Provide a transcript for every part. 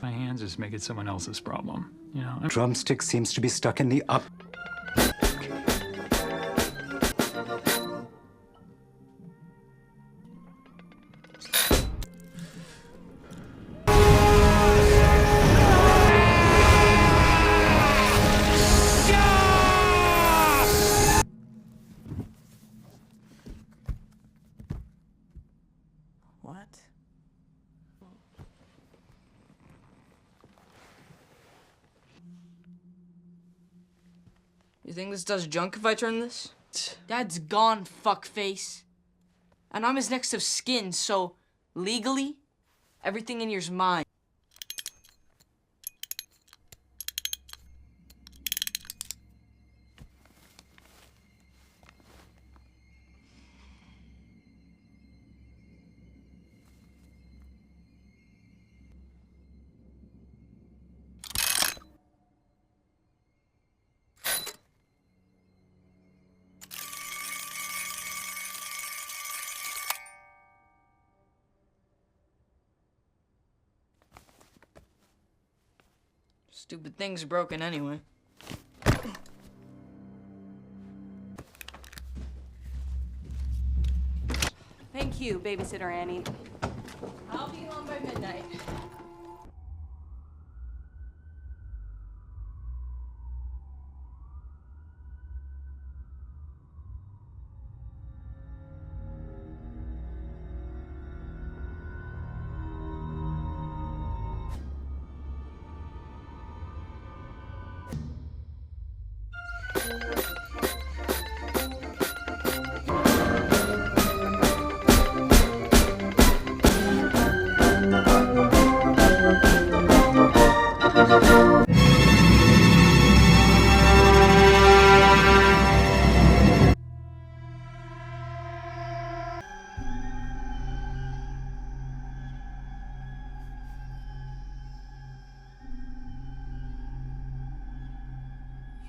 My hands just make it someone else's problem, you know? Drumstick seems to be stuck in the up. What? You think this does junk if I turn this? Dad's gone, fuckface. And I'm his next of skin, so legally, everything in here's mine. Stupid thing's broken anyway. Thank you, Babysitter Annie. I'll be home by midnight.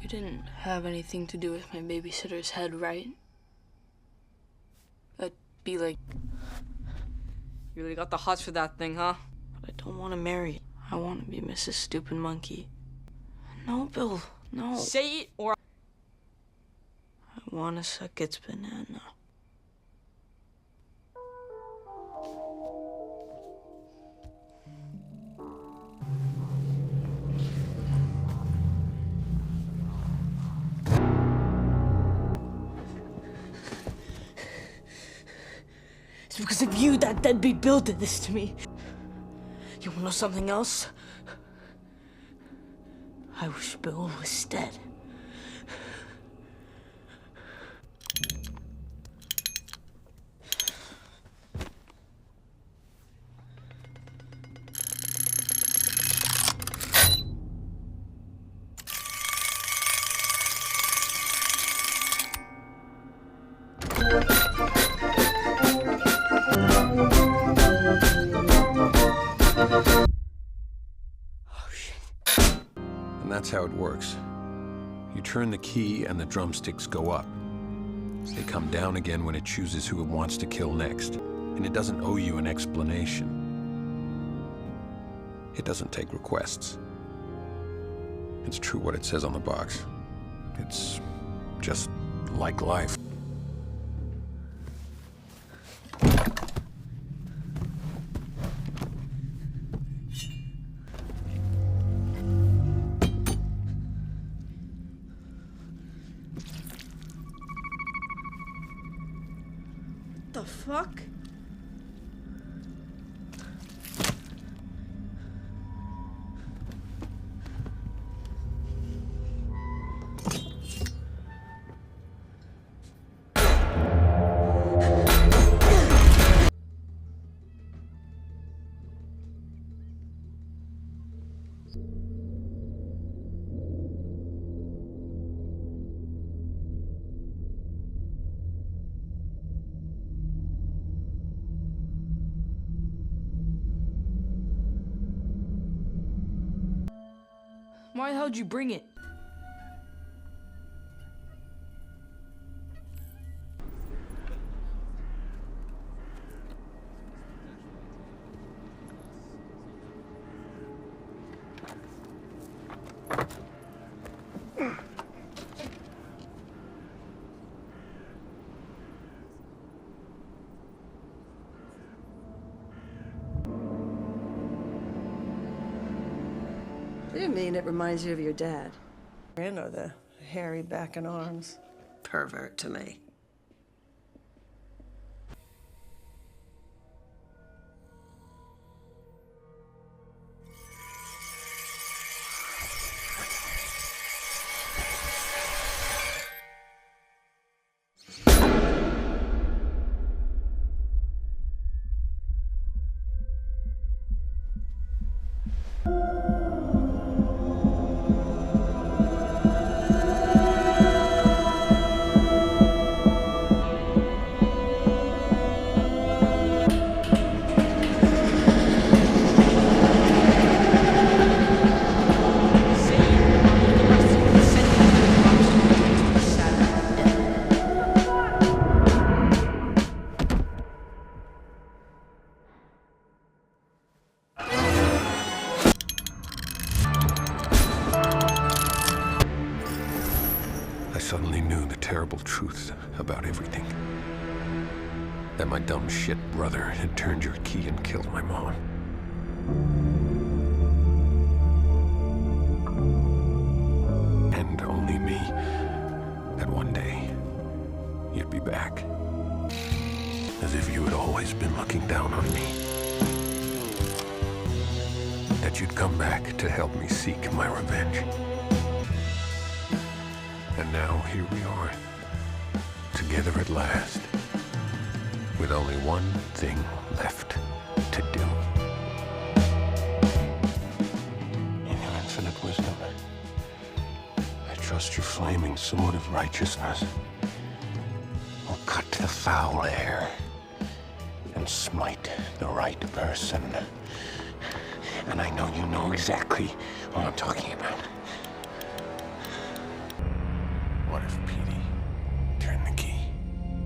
You didn't have anything to do with my babysitter's head, right? I'd be like... You really got the hots for that thing, huh? But I don't want to marry it. I want to be Mrs. Stupid Monkey. No, Bill, no. Say it or... I want to suck its banana. It's because of you that deadbeat Bill did this to me. You wanna know something else? I wish Bill was dead. And that's how it works. You turn the key and the drumsticks go up. They come down again when it chooses who it wants to kill next. And it doesn't owe you an explanation. It doesn't take requests. It's true what it says on the box. It's just like life. The fuck? Why the hell did you bring it? What do you mean it reminds you of your dad? Or the hairy back and arms. Pervert to me. I suddenly knew the terrible truths about everything. That my dumb shit brother had turned your key and killed my mom. And only me. That one day, you'd be back. As if you had always been looking down on me. That you'd come back to help me seek my revenge. And now here we are, together at last, with only one thing left to do. In your infinite wisdom, I trust your flaming sword of righteousness will cut the foul air and smite the right person. And I know you know exactly what I'm talking about. What if Petey turned the key?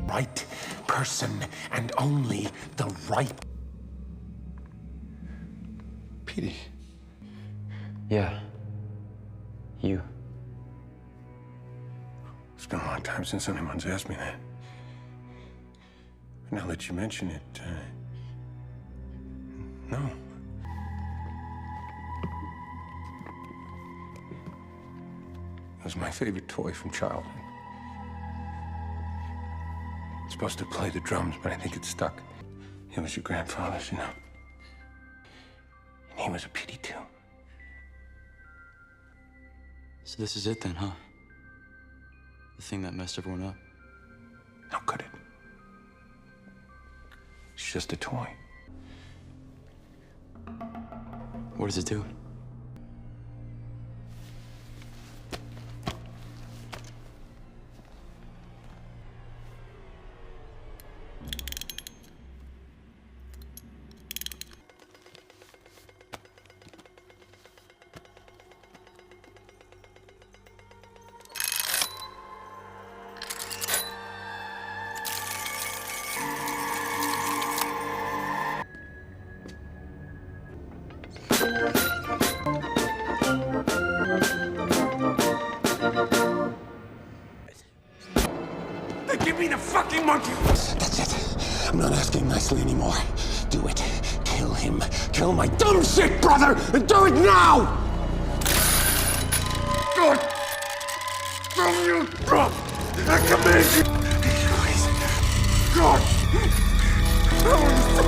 Right person and only the right... Petey. Yeah. You. It's been a long time since anyone's asked me that. Now that you mention it, no. It was my favorite toy from childhood. It's supposed to play the drums, but I think it stuck. It was your grandfather's, you know. And he was a pity too. So this is it then, huh? The thing that messed everyone up. How could it? It's just a toy. What does it do? Give me the fucking monkey! That's it. I'm not asking nicely anymore. Do it. Kill him. Kill my dumb shit brother! And do it now! God! Damn you! I command you! Please. God! I want to see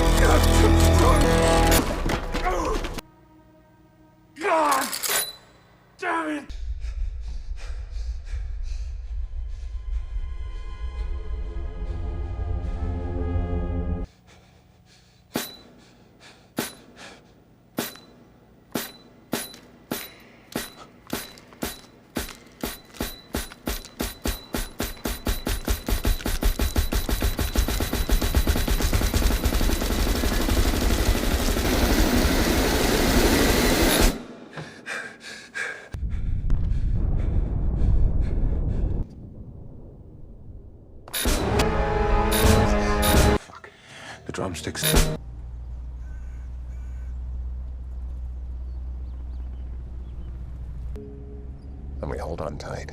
God! Damn it! drumsticks. And we hold on tight.